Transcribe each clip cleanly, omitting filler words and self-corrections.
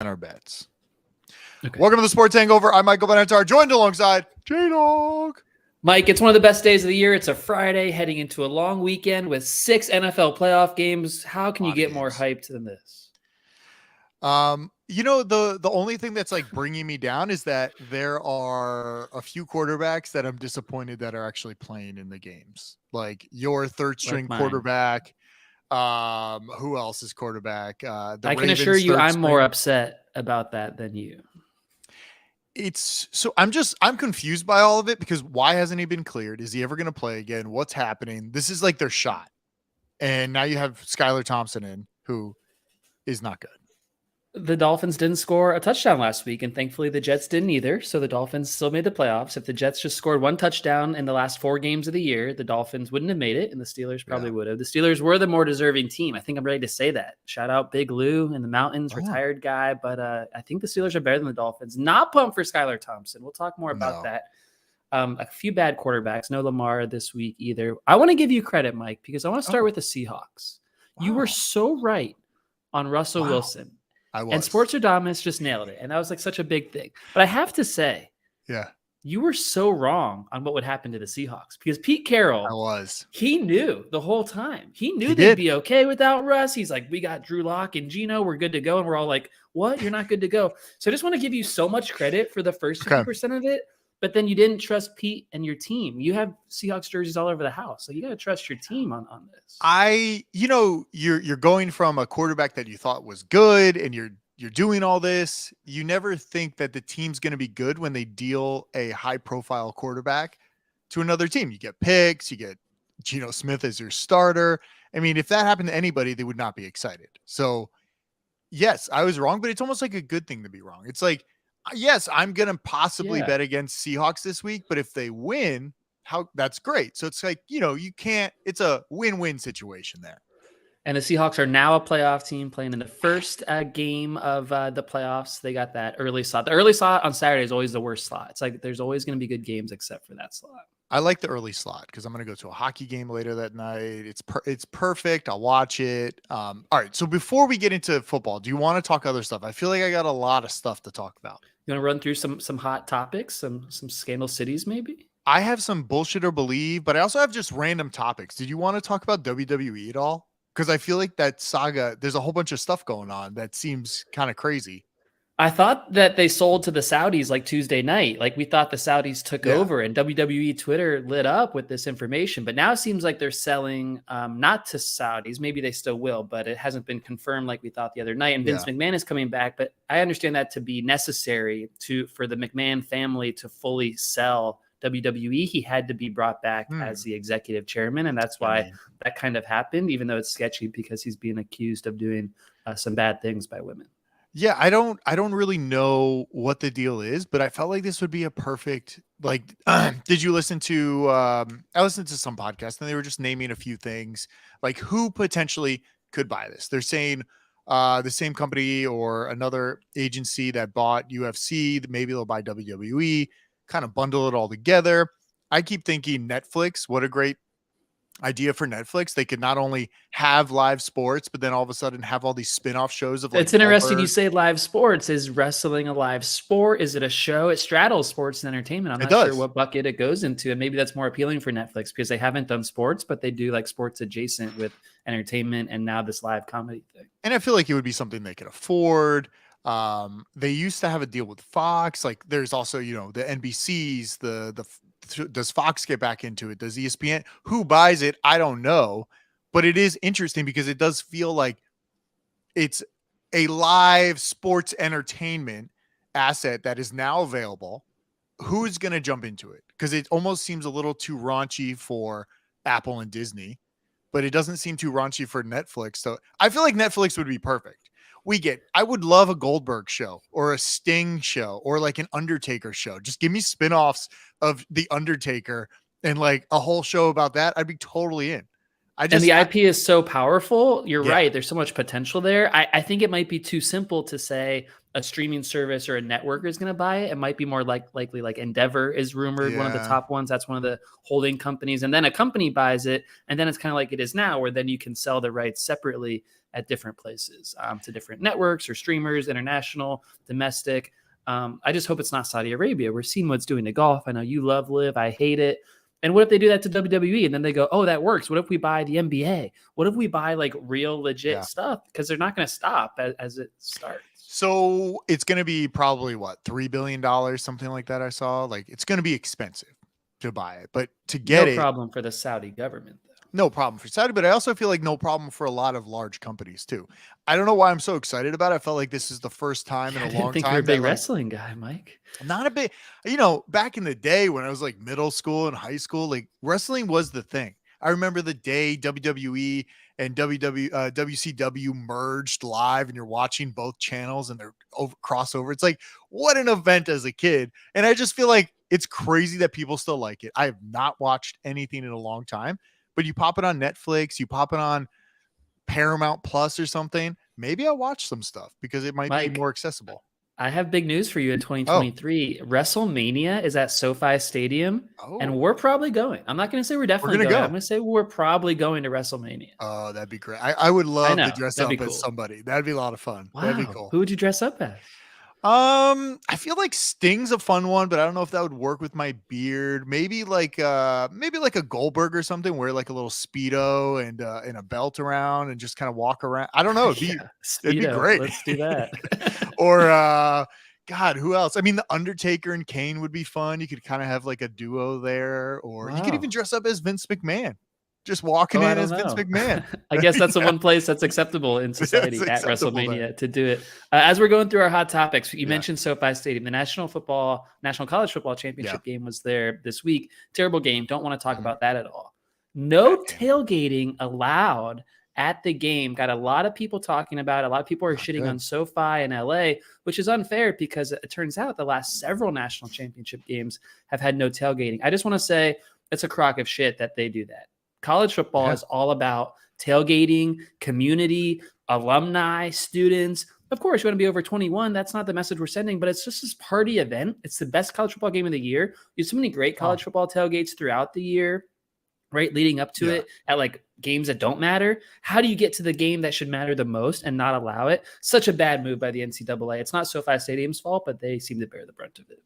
our bets. Okay. Welcome to the Sports Hangover. I'm Michael Benatar, joined alongside J Dawg. Mike, it's one of the best days of the year. It's a Friday heading into a long weekend with 6 NFL playoff games. How can you get more hyped than this? The only thing that's like bringing me down is that there are a few quarterbacks that I'm disappointed that are actually playing in the games. Like your third string quarterback. Who else is quarterback? I can assure you I'm more upset about that than you. I'm confused by all of it because why hasn't he been cleared? Is he ever going to play again? What's happening? This is like their shot. And now you have Skylar Thompson in, who is not good. The Dolphins didn't score a touchdown last week, and thankfully the Jets didn't either. So the Dolphins still made the playoffs. If the Jets just scored one touchdown in the last 4 games of the year, the Dolphins wouldn't have made it, and the Steelers probably would have. The Steelers were the more deserving team. I think I'm ready to say that. Shout out Big Lou in the mountains, retired guy. But I think the Steelers are better than the Dolphins. Not pumped for Skylar Thompson. We'll talk more about that. A few bad quarterbacks. No Lamar this week either. I want to give you credit, Mike, because I want to start with the Seahawks. Wow. You were so right on Russell Wilson. And Sports or Dominus just nailed it. And that was like such a big thing. But I have to say, you were so wrong on what would happen to the Seahawks because Pete Carroll, he knew the whole time. He knew they'd be okay without Russ. He's like, we got Drew Lock and Geno. We're good to go. And we're all like, what? You're not good to go. So I just want to give you so much credit for the first 50% of it. But then you didn't trust Pete and your team. You have Seahawks jerseys all over the house. So you got to trust your team on this. You're going from a quarterback that you thought was good and you're doing all this. You never think that the team's going to be good when they deal a high profile quarterback to another team. You get picks, you get Geno Smith as your starter. I mean, if that happened to anybody, they would not be excited. So yes, I was wrong, but it's almost like a good thing to be wrong. It's like, yes, I'm going to possibly bet against Seahawks this week, but if they win, that's great. So it's like, it's a win-win situation there. And the Seahawks are now a playoff team playing in the first game of the playoffs. They got that early slot. The early slot on Saturday is always the worst slot. It's like there's always going to be good games except for that slot. I like the early slot because I'm going to go to a hockey game later that night. It's perfect. I'll watch it. All right. So before we get into football, do you want to talk other stuff? I feel like I got a lot of stuff to talk about. You want to run through some hot topics, some scandal cities maybe? I have some bullshit or believe, but I also have just random topics. Did you want to talk about WWE at all? Because I feel like that saga, there's a whole bunch of stuff going on that seems kind of crazy. I thought that they sold to the Saudis like Tuesday night. Like we thought the Saudis took over and WWE Twitter lit up with this information. But now it seems like they're selling not to Saudis. Maybe they still will, but it hasn't been confirmed like we thought the other night. And Vince McMahon is coming back. But I understand that to be necessary for the McMahon family to fully sell WWE. He had to be brought back as the executive chairman. And that's why that kind of happened, even though it's sketchy because he's being accused of doing some bad things by women. Yeah, I don't really know what the deal is, but I felt like this would be a perfect, did you listen to, I listened to some podcasts and they were just naming a few things, like who potentially could buy this. They're saying the same company or another agency that bought UFC, maybe they'll buy WWE, kind of bundle it all together. I keep thinking Netflix, what a great idea for Netflix. They could not only have live sports, but then all of a sudden have all these spin-off shows of it's interesting you say live sports. Is wrestling a live sport? Is it a show? It straddles sports and entertainment. I'm not sure what bucket it goes into. And maybe that's more appealing for Netflix because they haven't done sports, but they do like sports adjacent with entertainment and now this live comedy thing. And I feel like it would be something they could afford. They used to have a deal with Fox. Like there's also, the NBCs, does Fox get back into it? Does ESPN? Who buys it? I don't know. But it is interesting because it does feel like it's a live sports entertainment asset that is now available. Who's going to jump into it? Because it almost seems a little too raunchy for Apple and Disney, but it doesn't seem too raunchy for Netflix. So I feel like Netflix would be perfect. I would love a Goldberg show or a Sting show or like an Undertaker show. Just give me spinoffs of the Undertaker and like a whole show about that. I'd be totally in. And the IP is so powerful. You're right. There's so much potential there. I think it might be too simple to say a streaming service or a network is going to buy it. It might be more likely like Endeavor is rumored, one of the top ones. That's one of the holding companies. And then a company buys it. And then it's kind of like it is now, where then you can sell the rights separately. at different places, to different networks or streamers, international, domestic. I just hope it's not Saudi Arabia. We're seeing what's doing to golf. I know you love Live. I hate it. And what if they do that to WWE and then they go, oh, that works? What if we buy the NBA? What if we buy like real legit stuff? Because they're not going to stop as it starts. So it's going to be probably what, $3 billion, something like that. I saw like it's going to be expensive to buy it, but to get no problem for the Saudi government. No problem for Saudi, but I also feel like no problem for a lot of large companies too. I don't know why I'm so excited about it. I felt like this is the first time in a long time. I think you're a big wrestling guy, Mike. Not a big, back in the day when I was like middle school and high school, like wrestling was the thing. I remember the day WWE and WCW merged live and you're watching both channels and they're crossover. It's like, what an event as a kid. And I just feel like it's crazy that people still like it. I have not watched anything in a long time. But you pop it on Netflix, you pop it on Paramount Plus or something. Maybe I'll watch some stuff because it might be more accessible. I have big news for you in 2023. WrestleMania is at SoFi Stadium, and we're probably going. I'm not going to say we're definitely going. I'm going to say we're probably going to WrestleMania. Oh, that'd be great. I would love to dress up as somebody. That'd be a lot of fun. Wow. That'd be cool. Who would you dress up as? I feel like Sting's a fun one, but I don't know if that would work with my beard. Maybe like a Goldberg or something, wear like a little Speedo and a belt around and just kind of walk around. I don't know. It'd be great. Let's do that. Or God, who else? I mean, The Undertaker and Kane would be fun. You could kind of have like a duo there, or you could even dress up as Vince McMahon. Just walking in as Vince McMahon. I guess that's the one place that's acceptable in society at WrestleMania to do it. As we're going through our hot topics, you mentioned SoFi Stadium. The National College Football Championship game was there this week. Terrible game. Don't want to talk about that at all. No tailgating allowed at the game. Got a lot of people talking about it. A lot of people are shitting on SoFi in LA, which is unfair because it turns out the last several national championship games have had no tailgating. I just want to say it's a crock of shit that they do that. College football is all about tailgating, community, alumni, students. Of course, you want to be over 21. That's not the message we're sending, but it's just this party event. It's the best college football game of the year. You have so many great college football tailgates throughout the year, right? Leading up to it at like games that don't matter. How do you get to the game that should matter the most and not allow it? Such a bad move by the NCAA. It's not SoFi Stadium's fault, but they seem to bear the brunt of it.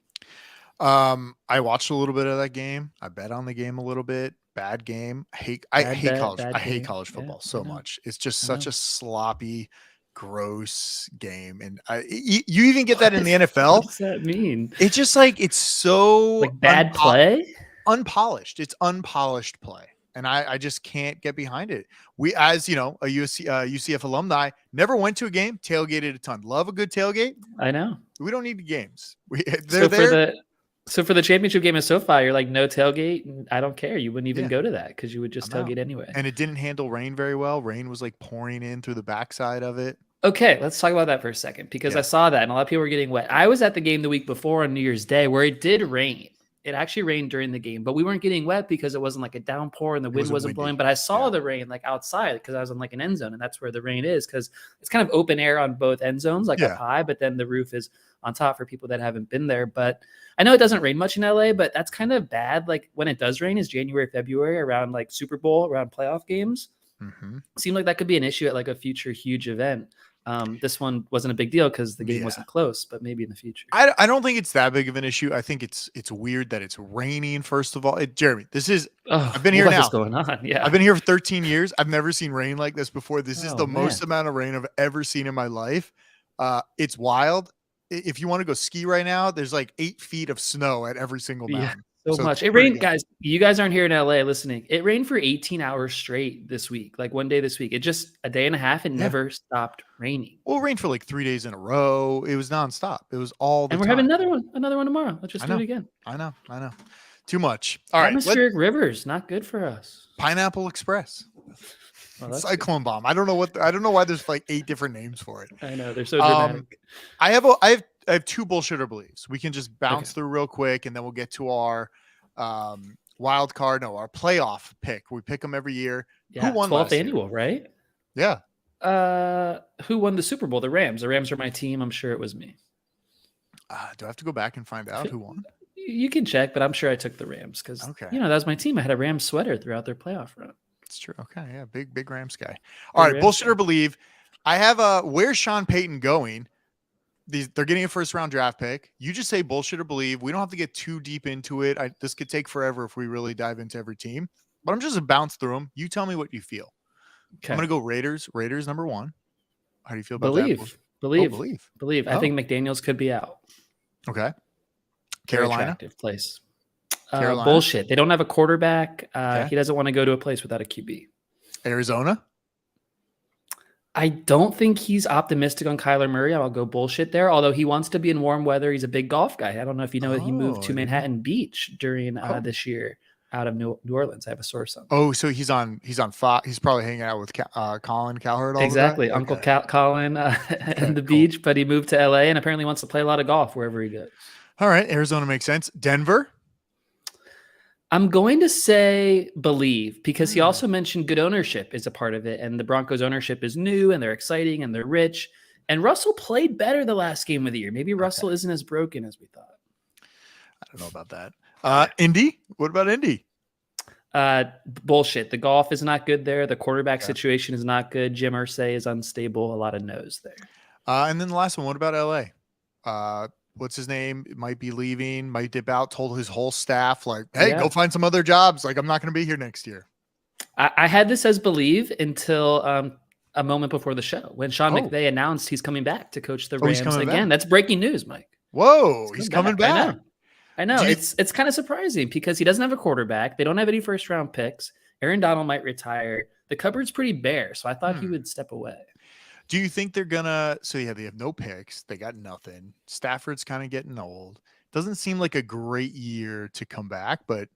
I watched a little bit of that game. I bet on the game a little bit. Bad game. I hate college football so much. It's just such a sloppy, gross game. And you even get that in the NFL. What does that mean? It's just like, it's so like bad play, unpolished. It's unpolished play. And I just can't get behind it. We, as you know, a UCF alumni, never went to a game, tailgated a ton. Love a good tailgate. I know. We don't need games. So for the championship game of SoFi, you're like, no tailgate. And I don't care. You wouldn't even go to that because you would just tailgate anyway. And it didn't handle rain very well. Rain was like pouring in through the backside of it. Okay, let's talk about that for a second because I saw that and a lot of people were getting wet. I was at the game the week before on New Year's Day where it did rain. It actually rained during the game, but we weren't getting wet because it wasn't like a downpour and the wind wasn't blowing. But I saw the rain like outside because I was on like an end zone, and that's where the rain is because it's kind of open air on both end zones, like up high, but then the roof is on top for people that haven't been there. But I know it doesn't rain much in LA, but that's kind of bad. Like when it does rain is January, February, around like Super Bowl, around playoff games. Seemed like that could be an issue at like a future huge event. This one wasn't a big deal because the game wasn't close, but maybe in the future. I don't think it's that big of an issue. I think it's weird that it's raining. First of all, Jeremy, this is I've been here now. What's going on? Yeah, I've been here for 13 years. I've never seen rain like this before. This is the most amount of rain I've ever seen in my life. It's wild. If you want to go ski right now, there's like 8 feet of snow at every single mountain. So much. It rained, guys. You guys aren't here in LA listening. It rained for 18 hours straight this week, like one day this week. It just a day and a half and never stopped raining. Well, it rained for like 3 days in a row. It was nonstop. It was all the time. And we're having another one tomorrow. Let's just do it again. I know. Too much. All right. Atmospheric rivers, not good for us. Pineapple Express. Cyclone bomb. I don't know why there's like 8 different names for it. I know they're so dramatic. I have 2 bullshitter beliefs. We can just bounce through real quick, and then we'll get to our wild card. No, our playoff pick. We pick them every year. Yeah, who won 12th annual, right? Yeah. Who won the Super Bowl? The Rams. The Rams are my team. I'm sure it was me. Do I have to go back and find out who won? You can check, but I'm sure I took the Rams because that was my team. I had a Rams sweater throughout their playoff run. That's true. Okay, yeah, big Rams guy. All Big right, Rams bullshit guy. or believe. I have where's Sean Payton going? They're getting a first round draft pick. You just say bullshit or believe. We don't have to get too deep into it. This could take forever if we really dive into every team. But I'm just gonna bounce through them. You tell me what you feel. I'm Okay. gonna go Raiders. Raiders number 1. How do you feel about that? Believe. Oh, Believe. believe. Believe. I Oh, think McDaniels could be out. okay. Very Carolina. attractive place. Carolina. Bullshit. They don't have a quarterback. Okay. He doesn't want to go to a place without a QB. Arizona. I don't think he's optimistic on Kyler Murray. I'll go bullshit there. Although he wants to be in warm weather. He's a big golf guy. I don't know if you know that he moved to Manhattan Beach during this year out of New Orleans. I have a source on that. Oh, so he's on Fox. He's probably hanging out with Colin Cowherd all Exactly. the time. Uncle Colin and the beach, but he moved to LA and apparently wants to play a lot of golf wherever he goes. All right. Arizona makes sense. Denver. I'm going to say believe because he also mentioned good ownership is a part of it. And the Broncos ownership is new and they're exciting and they're rich. And Russell played better the last game of the year. Maybe Russell isn't as broken as we thought. I don't know about that. Indy. What about Indy? Bullshit. The golf is not good there. The quarterback situation is not good. Jim Irsay is unstable. A lot of no's there. And then the last one. What about LA? What's his name? It might be leaving, might dip out, told his whole staff, like, hey, go find some other jobs. Like, I'm not going to be here next year. I had this as believe until a moment before the show when Sean McVay announced he's coming back to coach the Rams again. That's breaking news, Mike. Whoa, he's coming back. I know. It's kind of surprising because he doesn't have a quarterback. They don't have any first round picks. Aaron Donald might retire. The cupboard's pretty bare, so I thought he would step away. Do you think they're gonna? So yeah, they have no picks. They got nothing. Stafford's kind of getting old. Doesn't seem like a great year to come back, but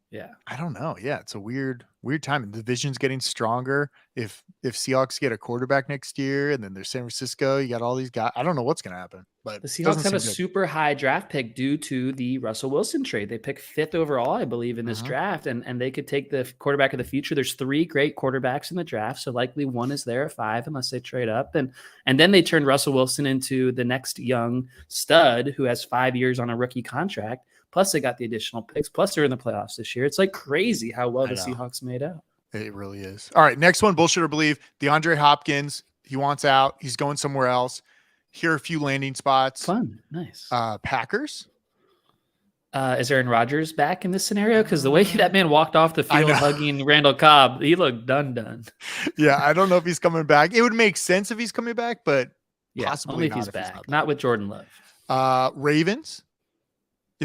yeah, I don't know. Yeah, it's a weird time. And the division's getting stronger. If Seahawks get a quarterback next year, and then there's San Francisco, you got all these guys. I don't know what's gonna happen. But the Seahawks have a super high draft pick due to the Russell Wilson trade. They pick 5th overall, I believe, in this draft, and they could take the quarterback of the future. There's 3 great quarterbacks in the draft, so likely one is there at 5 unless they trade up. And then they turned Russell Wilson into the next young stud who has 5 years on a rookie contract. Plus, they got the additional picks. Plus, they're in the playoffs this year. It's like crazy how well the Seahawks made out. It really is. All right, next one, bullshit or believe. DeAndre Hopkins, he wants out. He's going somewhere else. Here are a few landing spots. Fun. Nice. Packers. Is Aaron Rodgers back in this scenario? Because the way that man walked off the field hugging Randall Cobb, he looked done. Yeah, I don't know if he's coming back. It would make sense if he's coming back, but possibly only if he's back. Not with Jordan Love. Ravens.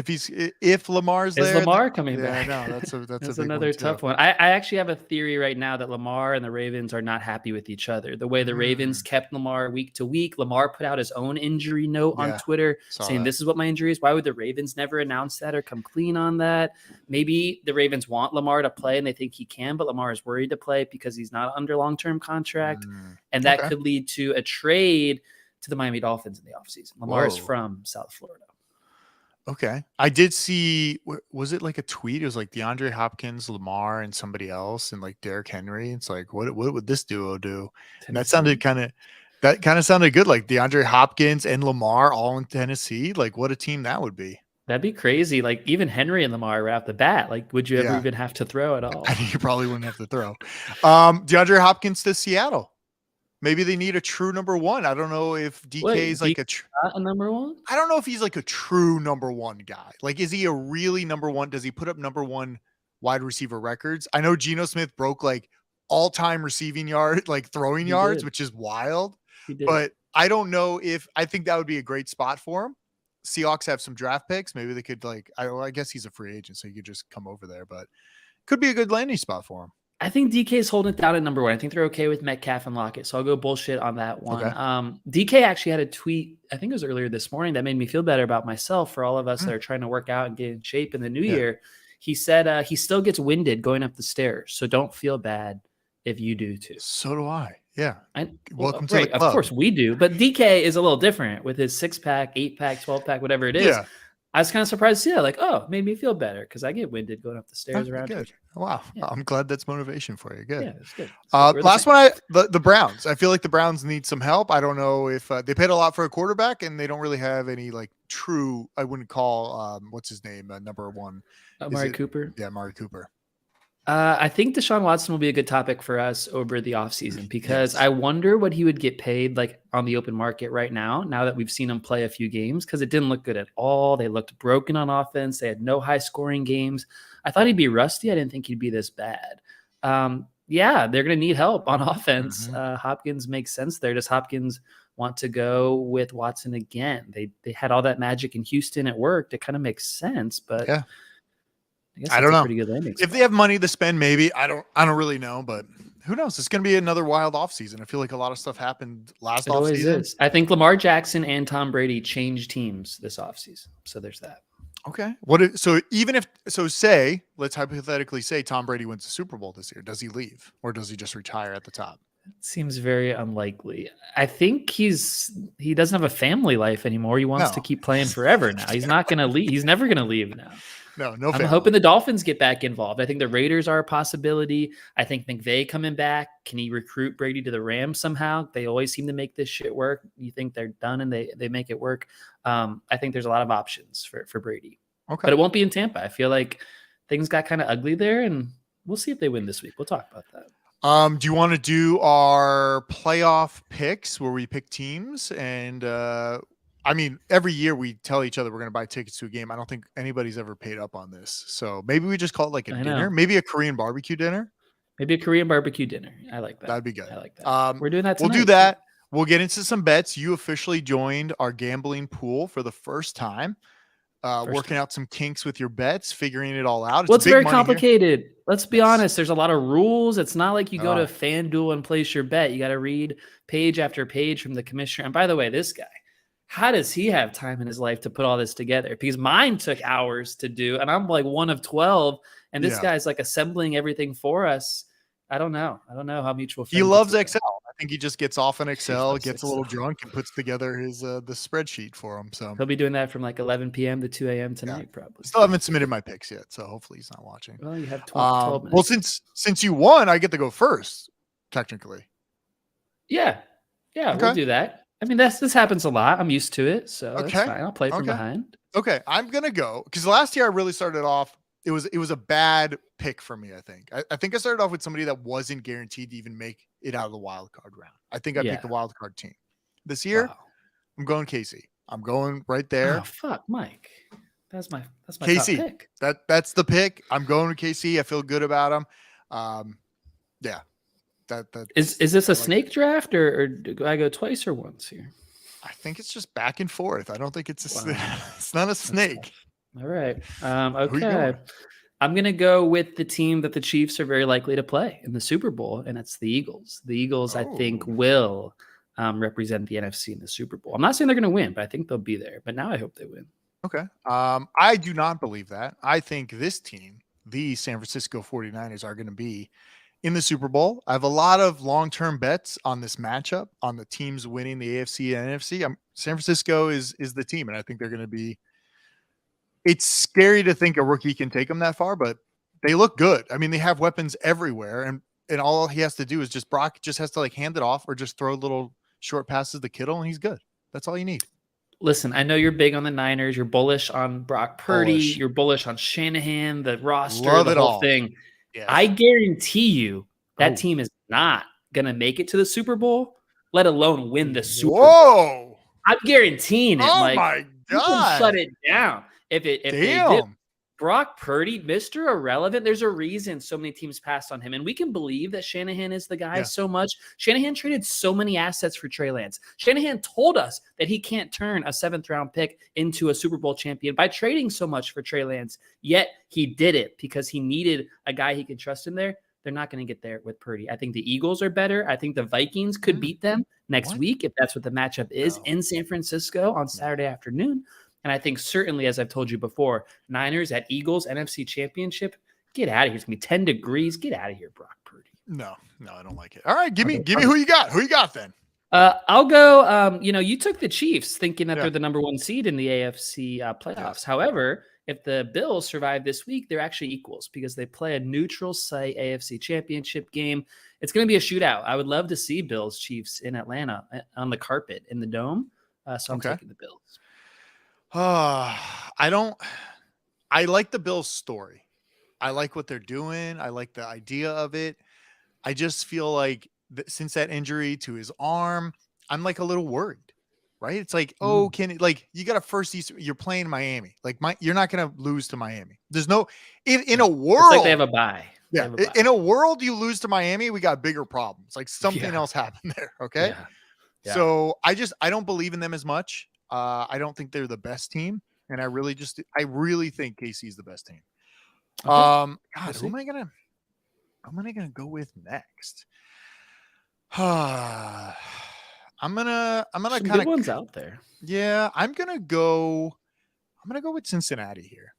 If Lamar's there, is Lamar coming back? No, that's a another tough one. I actually have a theory right now that Lamar and the Ravens are not happy with each other. The way the Ravens kept Lamar week to week, Lamar put out his own injury note on Twitter saying this is what my injury is. Why would the Ravens never announce that or come clean on that? Maybe the Ravens want Lamar to play and they think he can, but Lamar is worried to play because he's not under long-term contract, and that could lead to a trade to the Miami Dolphins in the offseason. Lamar is from South Florida. Okay. I did see, was it like a tweet? It was like DeAndre Hopkins, Lamar, and somebody else, and like Derrick Henry. It's like, what would this duo do? And that sounded kind of sounded good. Like DeAndre Hopkins and Lamar all in Tennessee. Like what a team that would be. That'd be crazy. Like even Henry and Lamar right off the bat. Like, would you ever even have to throw at all? I think you probably wouldn't have to throw. DeAndre Hopkins to Seattle. Maybe they need a true number 1. I don't know if DK is like a number 1. I don't know if he's like a true number 1 guy. Like, is he a really number 1? Does he put up number 1 wide receiver records? I know Geno Smith broke like all-time receiving yard, like throwing yards, which is wild. But I don't know I think that would be a great spot for him. Seahawks have some draft picks. Maybe they could I guess he's a free agent, so he could just come over there, but could be a good landing spot for him. I think DK is holding it down at number 1. I think they're okay with Metcalf and Lockett, so I'll go bullshit on that one. Okay. DK actually had a tweet, I think it was earlier this morning, that made me feel better about myself for all of us that are trying to work out and get in shape in the new year. He said he still gets winded going up the stairs, so don't feel bad if you do too. So do I. Yeah. Welcome to the club. Of course we do, but DK is a little different with his 6-pack, 8-pack, 12-pack, whatever it is. Yeah. I was kind of surprised to see that, like, made me feel better because I get winded going up the stairs around. Good. Wow. Yeah. I'm glad that's motivation for you. Good. Yeah, it's good. Last one, the Browns. I feel like the Browns need some help. I don't know if they paid a lot for a quarterback and they don't really have any like true, I wouldn't call, what's his name? Number 1. Amari Cooper. Yeah, Amari Cooper. I think Deshaun Watson will be a good topic for us over the offseason because Yes. I wonder what he would get paid like on the open market right now that we've seen him play a few games, because it didn't look good at all. They looked broken on offense. They had no high scoring games. I thought he'd be rusty. I didn't think he'd be this bad. Yeah, they're going to need help on offense. Hopkins makes sense there. Does Hopkins want to go with Watson again? They had all that magic in Houston. It worked. It kind of makes sense, but Yeah. I guess I it's don't a know. pretty good landing spot. If they have money to spend, maybe. I don't really know, but who knows? It's going to be another wild offseason. I feel like a lot of stuff happened last It always offseason. is. I think Lamar Jackson and Tom Brady changed teams this offseason. So there's that. Okay. Say, let's hypothetically say Tom Brady wins the Super Bowl this year. Does he leave or does he just retire at the top? It seems very unlikely. I think he doesn't have a family life anymore. He wants to keep playing forever now. He's not going to leave. He's never going to leave now. No I'm family. hoping the Dolphins get back involved. I think the Raiders are a possibility. I think McVay coming back. Can he recruit Brady to the Rams somehow? They always seem to make this shit work. You think they're done and they make it work. I think there's a lot of options for Brady. Okay. But it won't be in Tampa. I feel like things got kind of ugly there, and we'll see if they win this week. We'll talk about that. Do you want to do our playoff picks where we pick teams? And I mean, every year we tell each other we're going to buy tickets to a game. I don't think anybody's ever paid up on this. So maybe we just call it like a dinner, maybe a Korean barbecue dinner. Maybe a Korean barbecue dinner. I like that. That'd be good. I like that. We're doing that tonight. We'll do that. We'll get into some bets. You officially joined our gambling pool for the first time. Working out some kinks with your bets, figuring it all out. It's very complicated. Here. Let's be honest. There's a lot of rules. It's not like you go to FanDuel and place your bet. You got to read page after page from the commissioner. And by the way, this guy, how does he have time in his life to put all this together? Because mine took hours to do, and I'm like one of 12, and this guy's like assembling everything for us. I don't know how mutual. He loves Excel. I think he just gets off in Excel, gets a little drunk, and puts together his the spreadsheet for him. So he'll be doing that from like 11 p.m. to 2 a.m. tonight, probably. Still haven't submitted my picks yet, so hopefully he's not watching. Well, you have 12 minutes. Well, since you won, I get to go first, technically. Yeah, we'll do that. I mean, this happens a lot. I'm used to it, so that's fine. I'll play from behind. Okay, I'm gonna go because last year I really started off. It was a bad pick for me. I think I started off with somebody that wasn't guaranteed to even make it out of the wild card round. I think I picked the wild card team. This year, I'm going Casey. I'm going right there. Oh fuck, Mike. That's my Casey. top pick. That's the pick. I'm going with Casey. I feel good about him. Yeah. Is this a snake draft or do I go twice or once here? I think it's just back and forth. I don't think it's it's not a snake. All right. Okay. I'm going to go with the team that the Chiefs are very likely to play in the Super Bowl, and it's the Eagles. The Eagles, I think, will represent the NFC in the Super Bowl. I'm not saying they're going to win, but I think they'll be there. But now I hope they win. Okay. I do not believe that. I think this team, the San Francisco 49ers, are going to be in the Super Bowl. I have a lot of long-term bets on this matchup, on the teams winning the AFC and NFC. San Francisco is the team, and I think they're going to be. It's scary to think a rookie can take them that far, but they look good. I mean, they have weapons everywhere, and all he has to do is Brock just has to like hand it off or just throw little short passes to Kittle, and he's good. That's all you need. Listen, I know you're big on the Niners. You're bullish on Brock Purdy. You're bullish on Shanahan, the roster, the whole thing. Yes. I guarantee you that team is not going to make it to the Super Bowl, let alone win the Super Bowl. I'm guaranteeing it, Mike. My God. Shut it down. If they did, Brock Purdy, Mr. Irrelevant, there's a reason so many teams passed on him. And we can believe that Shanahan is the guy so much. Shanahan traded so many assets for Trey Lance. Shanahan told us that he can't turn a 7th-round pick into a Super Bowl champion by trading so much for Trey Lance. Yet he did it because he needed a guy he could trust in there. They're not going to get there with Purdy. I think the Eagles are better. I think the Vikings could beat them next week if that's what the matchup is in San Francisco on Saturday afternoon. And I think certainly, as I've told you before, Niners at Eagles, NFC Championship, get out of here. It's going to be 10 degrees. Get out of here, Brock Purdy. No, I don't like it. All right, give me who you got. Who you got then? I'll go. You took the Chiefs thinking that they're the number 1 seed in the AFC playoffs. However, if the Bills survive this week, they're actually equals because they play a neutral site AFC Championship game. It's going to be a shootout. I would love to see Bills Chiefs in Atlanta on the carpet in the Dome. So I'm taking the Bills. I like the Bills story. I like what they're doing. I like the idea of it. I just feel like since that injury to his arm, I'm like a little worried, right? It's like, oh, can it, like you got a first East, you're playing Miami, like you're not going to lose to Miami. There's no in a world. It's like they have a bye. Yeah, in a world you lose to Miami, we got bigger problems. Like something else happened there. Okay, so I don't believe in them as much. I don't think they're the best team, and I really think KC is the best team. Okay. God, who am I gonna go with next? I'm gonna some kind good of ones out there. Yeah, I'm gonna go with Cincinnati here.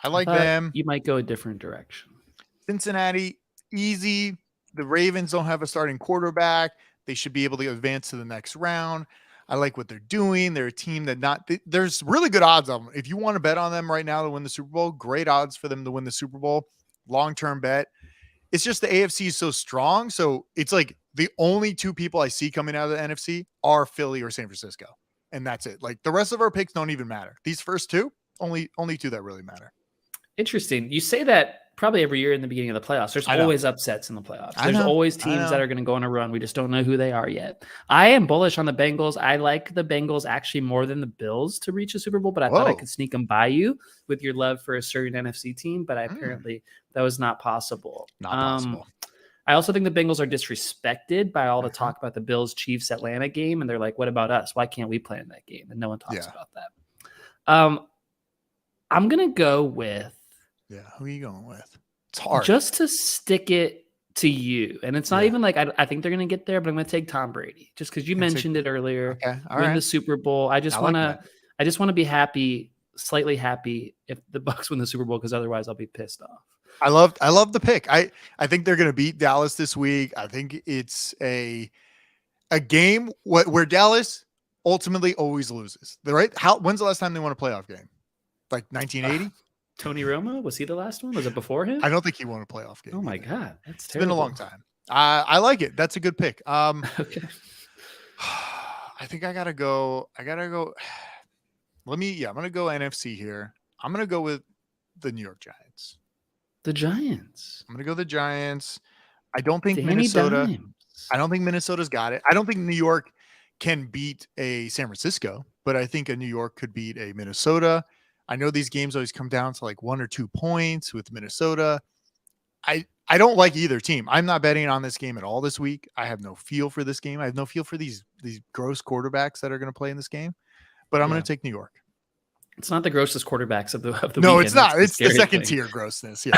I like them. You might go a different direction. Cincinnati, easy. The Ravens don't have a starting quarterback. They should be able to advance to the next round. I like what they're doing. They're a team that there's really good odds on them. If you want to bet on them right now to win the Super Bowl, great odds for them to win the Super Bowl. Long-term bet. It's just the AFC is so strong. So it's like the only two people I see coming out of the NFC are Philly or San Francisco. And that's it. Like the rest of our picks don't even matter. These first two, only two that really matter. Interesting. You say that probably every year in the beginning of the playoffs. There's always upsets in the playoffs. There's always teams that are going to go on a run. We just don't know who they are yet. I am bullish on the Bengals. I like the Bengals actually more than the Bills to reach a Super Bowl, but I thought I could sneak them by you with your love for a certain NFC team, but apparently that was not possible. Not possible. I also think the Bengals are disrespected by all the talk about the Bills-Chiefs Atlanta game, and they're like, what about us? Why can't we play in that game? And no one talks about that. I'm going to go with who are you going with? It's hard. Just to stick it to you. And it's not even like I think they're going to get there, but I'm going to take Tom Brady just because you mentioned it earlier. Okay. Win the Super Bowl. I just want to be happy, slightly happy if the Bucs win the Super Bowl, because otherwise I'll be pissed off. I love the pick. I think they're going to beat Dallas this week. I think it's a game where Dallas ultimately always loses. Right? When's the last time they won a playoff game? Like 1980? Tony Romo, was he the last one? Was it before him? I don't think he won a playoff game. Oh my God, that's terrible. It's been a long time. I like it. That's a good pick. Okay. I think I gotta go. I'm gonna go NFC here. I'm gonna go with the New York Giants. The Giants. I'm gonna go the Giants. I don't think Minnesota. I don't think Minnesota's got it. I don't think New York can beat a San Francisco, but I think a New York could beat a Minnesota. I know these games always come down to like 1 or 2 points with Minnesota. I don't like either team. I'm not betting on this game at all this week. I have no feel for this game. I have no feel for these gross quarterbacks that are going to play in this game. But I'm going to take New York. It's not the grossest quarterbacks of the No, weekend. It's not. It's the second tier grossness. Yeah.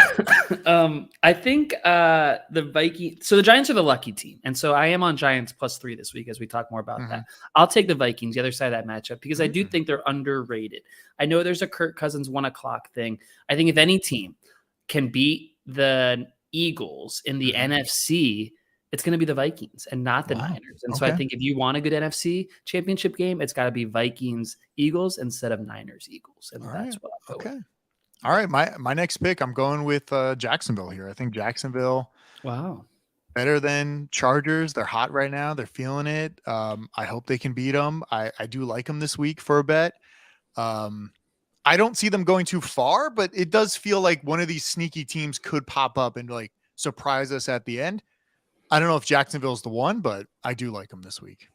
I think the Vikings. So the Giants are the lucky team, and so I am on Giants +3 this week as we talk more about that. I'll take the Vikings, the other side of that matchup, because I do think they're underrated. I know there's a Kirk Cousins 1 o'clock thing. I think if any team can beat the Eagles in the NFC, it's going to be the Vikings and not the Niners. And so I think if you want a good NFC championship game, it's got to be Vikings Eagles instead of Niners Eagles. And that's what I'll go with. All right. My next pick, I'm going with Jacksonville here. I think Jacksonville. Wow. Better than Chargers. They're hot right now. They're feeling it. I hope they can beat them. I do like them this week for a bet. I don't see them going too far, but it does feel like one of these sneaky teams could pop up and like surprise us at the end. I don't know if Jacksonville's the one, but I do like them this week.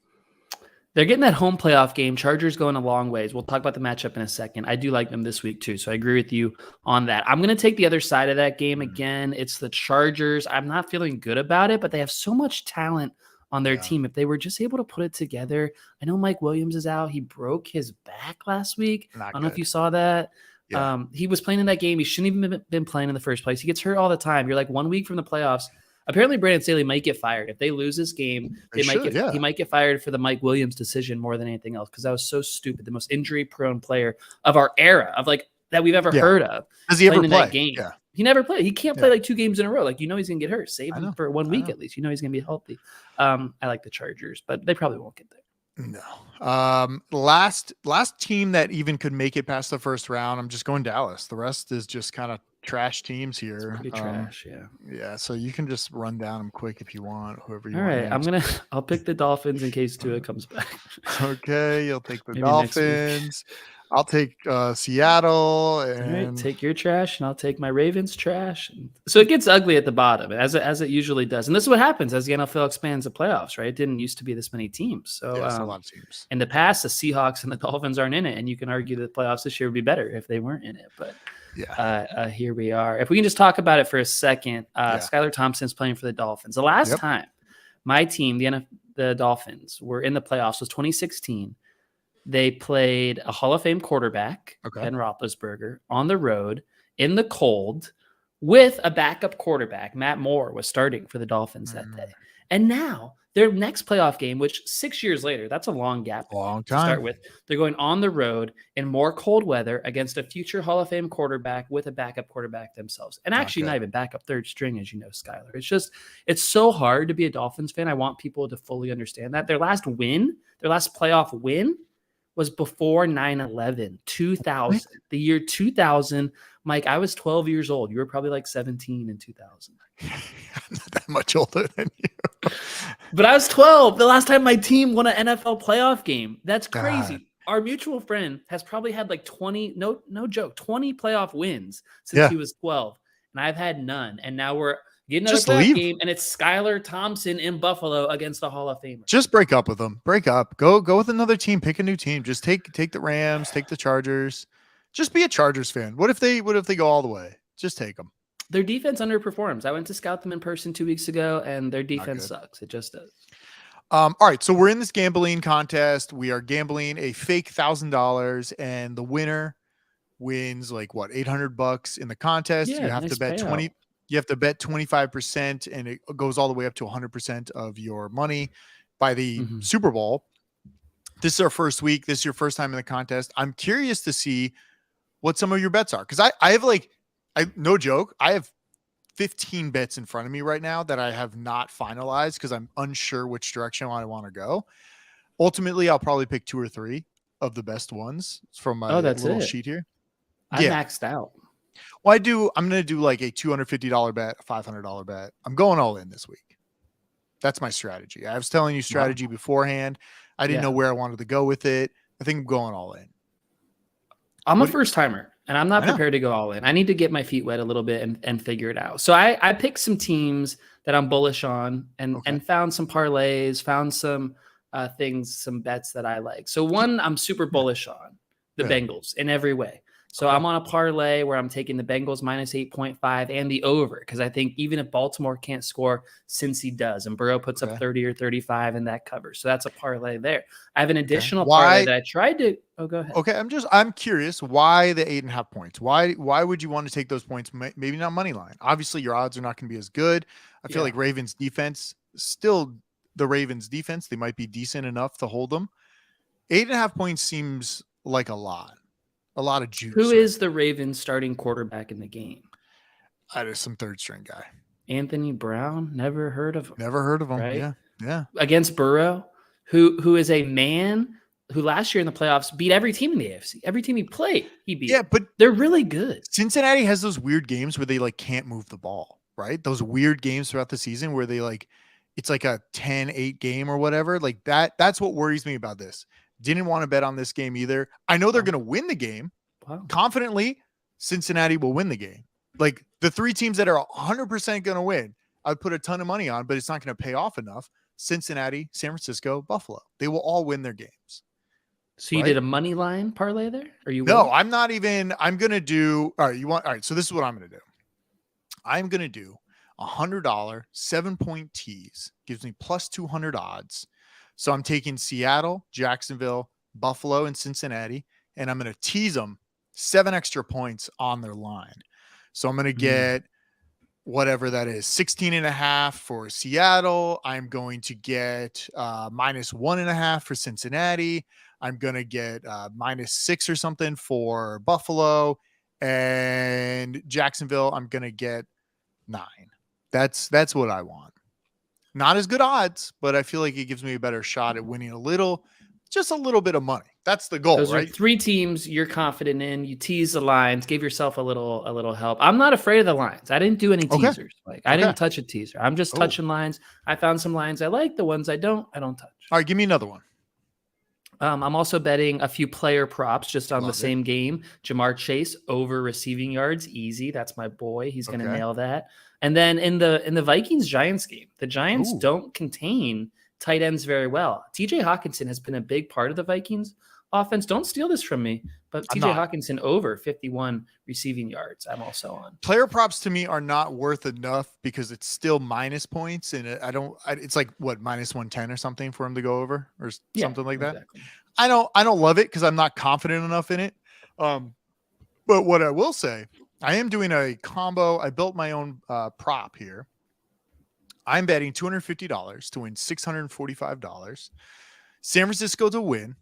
They're getting that home playoff game. Chargers going a long ways. We'll talk about the matchup in a second. I do like them this week too, so I agree with you on that. I'm going to take the other side of that game again. It's the Chargers. I'm not feeling good about it, but they have so much talent on their team. If they were just able to put it together. I know Mike Williams is out. He broke his back last week. I don't know if you saw that. Yeah. He was playing in that game. He shouldn't even have been playing in the first place. He gets hurt all the time. You're like 1 week from the playoffs. Apparently, Brandon Staley might get fired. If they lose this game, he might get fired for the Mike Williams decision more than anything else, because that was so stupid. The most injury-prone player of our era, of like that we've ever heard of. Does he ever play? That game. Yeah. He never played. He can't play like 2 games in a row. Like, he's going to get hurt. Save him for 1 week at least. He's going to be healthy. I like the Chargers, but they probably won't get there. No. Last team that even could make it past the first round, I'm just going Dallas. The rest is just kind of trash teams here. It's pretty trash, Yeah, so you can just run down them quick if you want, whoever you want. All right, I'll pick the Dolphins in case Tua comes back. Okay, you'll take the Dolphins. I'll take Seattle All right, and take your trash, and I'll take my Ravens trash. So it gets ugly at the bottom, as it usually does. And this is what happens as the NFL expands the playoffs, right? It didn't used to be this many teams. So yeah, it's a lot of teams. in the past, the Seahawks and the Dolphins aren't in it, and you can argue that the playoffs this year would be better if they weren't in it. But yeah, here we are. If we can just talk about it for a second, Skylar Thompson's playing for the Dolphins. The last time my team, the Dolphins, were in the playoffs was 2016. They played a Hall of Fame quarterback, Ben Roethlisberger, on the road in the cold with a backup quarterback. Matt Moore was starting for the Dolphins that day. And now their next playoff game, which 6 years later, that's a long gap to start with. They're going on the road in more cold weather against a future Hall of Fame quarterback with a backup quarterback themselves. And actually not even backup third string, as you know, Skylar. It's so hard to be a Dolphins fan. I want people to fully understand that. Their last playoff win, was before 9/11, 2000. The year 2000, Mike, I was 12 years old. You were probably like 17 in 2000. I'm not that much older than you. But I was 12. The last time my team won an NFL playoff game. That's crazy. God. Our mutual friend has probably had like 20, no joke, 20 playoff wins since he was 12. And I've had none. And now we're getting another playoff game, and it's Skylar Thompson in Buffalo against the Hall of Famer. Just break up with them. Break up. Go with another team. Pick a new team. Just take the Rams. Take the Chargers. Just be a Chargers fan. What if they go all the way? Just take them. Their defense underperforms. I went to scout them in person 2 weeks ago, and their defense sucks. It just does. All right, so we're in this gambling contest. We are gambling a fake $1,000, and the winner wins like what, $800 in the contest. Yeah, you have to bet 20. You have to bet 25%, and it goes all the way up to 100% of your money by the Super Bowl. This is our first week. This is your first time in the contest. I'm curious to see what some of your bets are, because I have no joke, I have 15 bets in front of me right now that I have not finalized because I'm unsure which direction I want to go. Ultimately, I'll probably pick 2 or 3 of the best ones from my little sheet here. I maxed out. Well, I'm going to do like a $250 bet, a $500 bet. I'm going all in this week. That's my strategy. I was telling you strategy beforehand. I didn't know where I wanted to go with it. I think I'm going all in. I'm a first timer, and I'm not prepared to go all in. I need to get my feet wet a little bit and figure it out. So I picked some teams that I'm bullish on and found some parlays, found some things, some bets that I like. So one I'm super bullish on, the Bengals in every way. So I'm on a parlay where I'm taking the Bengals minus 8.5 and the over, because I think even if Baltimore can't score, Cincy does, and Burrow puts up 30 or 35 and that covers. So that's a parlay there. I have an additional parlay that I tried to. Oh, go ahead. Okay, I'm curious why the 8.5 points. Why would you want to take those points? Maybe not money line. Obviously, your odds are not going to be as good. I feel like Ravens defense, still the Ravens defense, they might be decent enough to hold them. 8.5 points seems like a lot of juice. Who is the Ravens starting quarterback in the game? There's some third string guy. Anthony Brown. Never heard of him. Never heard of him. Right? Yeah. Against Burrow, who is a man who last year in the playoffs beat every team in the AFC. Every team he played, he beat. Yeah, but they're really good. Cincinnati has those weird games where they like can't move the ball, right? Those weird games throughout the season where they it's like a 10-8 game or whatever. Like that's what worries me about this. Didn't want to bet on this game either. I know they're going to win the game. Confidently, Cincinnati will win the game. Like the 3 teams that are 100% going to win, I'd put a ton of money on, but it's not going to pay off enough. Cincinnati, San Francisco, Buffalo. They will all win their games. So you did a money line parlay there? Or you? No, I'm not even. I'm going to do. All right. So this is what I'm going to do. I'm going to do $100 7-point tease. Gives me plus 200 odds. So I'm taking Seattle, Jacksonville, Buffalo, and Cincinnati, and I'm going to tease them 7 extra points on their line. So I'm going to get whatever that is, 16.5 for Seattle. I'm going to get minus 1.5 for Cincinnati. I'm going to get minus 6 or something for Buffalo, and Jacksonville. I'm going to get 9. That's what I want. Not as good odds, but I feel like it gives me a better shot at winning just a little bit of money. That's the goal, Those right? are 3 teams you're confident in. You tease the lines, give yourself a little help. I'm not afraid of the lines. I didn't do any teasers. Like I didn't touch a teaser. I'm just touching lines. I found some lines I like. The ones I don't touch. All right, give me another one. I'm also betting a few player props just on the Love it. same game. Jamar Chase over receiving yards, easy. That's my boy. He's going to Okay. nail that. And then in the Vikings Giants game, the Giants Ooh. don't contain tight ends very well. TJ Hawkinson has been a big part of the Vikings offense. Don't steal this from me, but I'm TJ not. Hawkinson over 51 receiving yards. I'm also on. Player props to me are not worth enough because it's still minus points, and it's like what, minus 110 or something for him to go over or something like that. Exactly. I don't love it because I'm not confident enough in it. But what I will say, I am doing a combo. I built my own prop here. I'm betting $250 to win $645. San Francisco to win.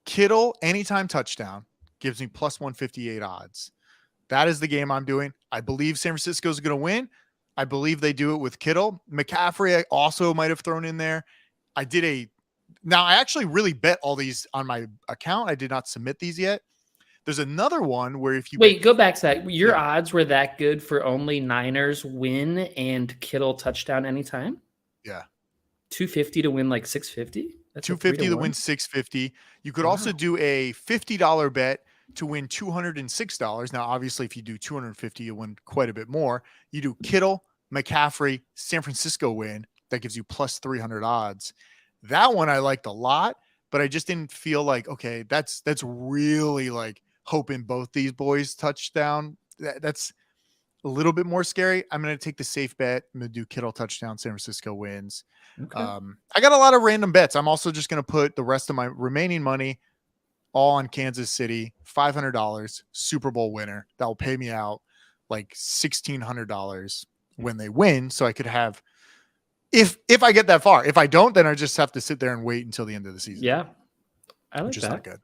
Kittle anytime touchdown gives me plus 158 odds. That is the game I'm doing. I believe San Francisco is going to win. I believe they do it with Kittle. McCaffrey I also might have thrown in there. Now I actually really bet all these on my account. I did not submit these yet. There's another one where if you go back to that. Your odds were that good for only Niners win and Kittle touchdown anytime? Yeah. 250 to win like 650? That's 250 to win 650. You could also do a $50 bet to win $206. Now, obviously, if you do 250, you win quite a bit more. You do Kittle, McCaffrey, San Francisco win. That gives you plus 300 odds. That one I liked a lot, but I just didn't feel like, okay, that's really like hoping both these boys touchdown. That's a little bit more scary. I'm going to take the safe bet. I'm going to do Kittle touchdown, San Francisco wins. Okay. I got a lot of random bets. I'm also just going to put the rest of my remaining money all on Kansas City, $500 Super Bowl winner. That will pay me out like $1,600 when they win. So I could have, if I get that far. If I don't, then I just have to sit there and wait until the end of the season. Yeah, I like which is that. Not good.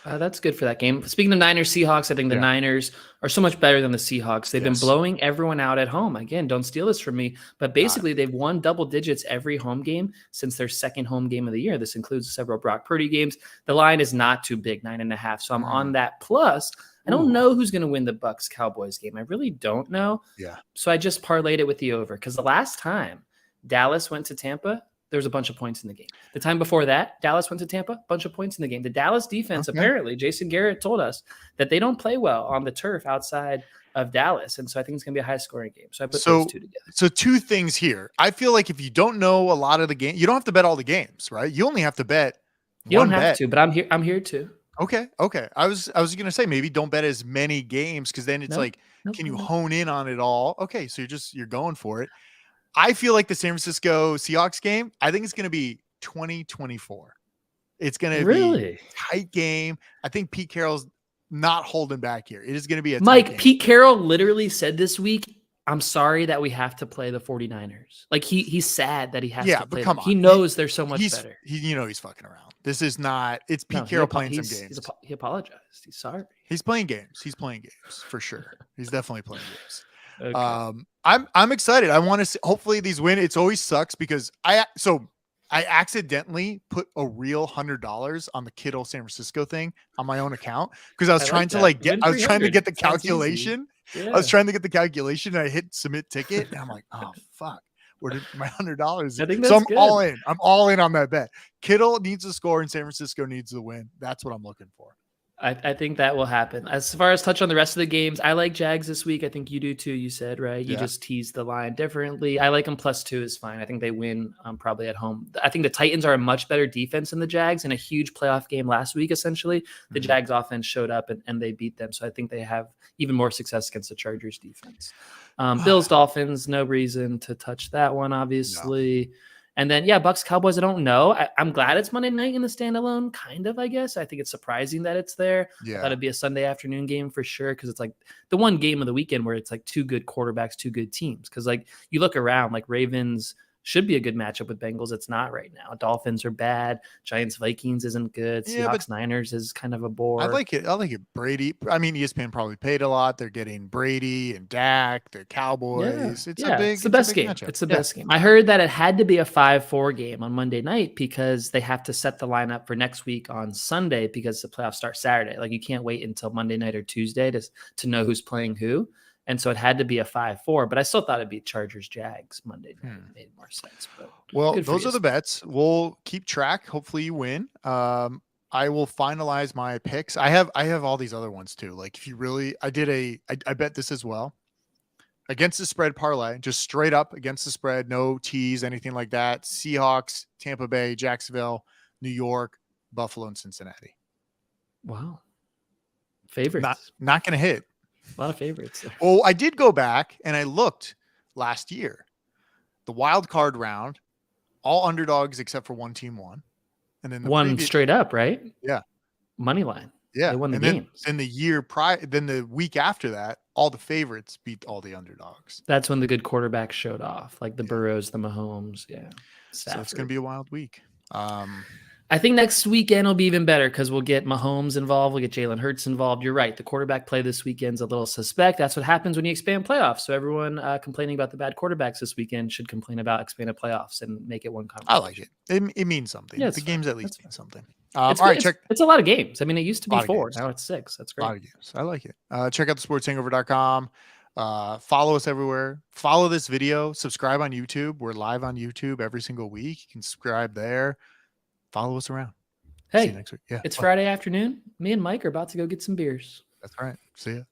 That's good for that game. Speaking of Niners Seahawks, I think the Niners are so much better than the Seahawks. They've been blowing everyone out at home. Again, don't steal this from me, but basically they've won double digits every home game since their second home game of the year. This includes several Brock Purdy games. The line is not too big, 9.5. So I'm on that. Plus, I don't know who's going to win the Bucks Cowboys game. I really don't know. Yeah. So I just parlayed it with the over because the last time Dallas went to Tampa, there was a bunch of points in the game. The time before that, Dallas went to Tampa, bunch of points in the game. The Dallas defense, apparently, Jason Garrett told us that they don't play well on the turf outside of Dallas. And so I think it's going to be a high-scoring game. So I put those two together. So two things here. I feel like if you don't know a lot of the game, you don't have to bet all the games, right? You only have to bet You don't have to, but I'm here too. Okay. I was going to say maybe don't bet as many games because then it's can you hone in on it all? Okay, so you're going for it. I feel like the San Francisco Seahawks game, I think it's going to be 20-24. It's going to be a tight game. I think Pete Carroll's not holding back here. It is going to be a tight game. Pete Carroll literally said this week, I'm sorry that we have to play the 49ers. Like he's sad that he has to play them. He knows they're so much better. He's fucking around. This is not, it's Pete Carroll playing some games. He apologized. He's sorry. He's playing games. He's playing games for sure. He's definitely playing games. Okay. I'm excited. I want to see, hopefully these win. It's always sucks because I accidentally put a real $100 on the Kittle San Francisco thing on my own account because I was trying to get the calculation. Yeah. I was trying to get the calculation and I hit submit ticket and I'm like, oh fuck, where did my $100? I think that's so I'm good. all in. I'm all in on that bet. Kittle needs to score and San Francisco needs to win. That's what I'm looking for. I think that will happen. As far as touch on the rest of the games, I like Jags this week. I think you do too. You said, right? You just teased the line differently. I like them +2 is fine. I think they win probably at home. I think the Titans are a much better defense than the Jags in a huge playoff game last week. Essentially, the Jags offense showed up and they beat them. So I think they have even more success against the Chargers defense. Bills Dolphins, no reason to touch that one, obviously. No. And then, Bucks Cowboys, I don't know. I'm glad it's Monday night in the standalone, kind of, I guess. I think it's surprising that it's there. Yeah. I thought it'd be a Sunday afternoon game for sure because it's like the one game of the weekend where it's like two good quarterbacks, two good teams. Because like you look around, like Ravens should be a good matchup with Bengals. It's not right now. Dolphins are bad. Giants Vikings isn't good. Seahawks Niners is kind of a bore. I like it. Brady. I mean, ESPN probably paid a lot. They're getting Brady and Dak. They're Cowboys. It's the best game. Matchup. It's the best game. I heard that it had to be a 5-4 game on Monday night because they have to set the lineup for next week on Sunday because the playoffs start Saturday. Like you can't wait until Monday night or Tuesday to know who's playing who. And so it had to be a 5-4, but I still thought it'd be Chargers Jags Monday night. It made more sense. But well, those are the bets. We'll keep track. Hopefully you win. I will finalize my picks. I have all these other ones too. Like if you really, I bet this as well. Against the spread parlay, just straight up against the spread, no tease, anything like that. Seahawks, Tampa Bay, Jacksonville, New York, Buffalo, and Cincinnati. Wow. Favorites. Not going to hit. A lot of favorites. Oh, I did go back and I looked last year. The wild card round, all underdogs except for one team won. And then one straight up, right? Yeah. Money line. Yeah. They won the games. And then the week after that, all the favorites beat all the underdogs. That's when the good quarterbacks showed off, like the Burrows, the Mahomes. Yeah. Stafford. So it's going to be a wild week. I think next weekend will be even better because we'll get Mahomes involved. We'll get Jalen Hurts involved. You're right. The quarterback play this weekend's a little suspect. That's what happens when you expand playoffs. So everyone complaining about the bad quarterbacks this weekend should complain about expanded playoffs and make it one conversation. I like it. It means something. Yeah, the games at least mean something. All right, it's a lot of games. I mean, it used to be 4. Now it's 6. That's great. A lot of games. I like it. Check out thesportshangover.com. Follow us everywhere. Follow this video. Subscribe on YouTube. We're live on YouTube every single week. You can subscribe there. Follow us around. Hey, see you next week. Yeah, it's Friday afternoon. Me and Mike are about to go get some beers. That's right. See ya.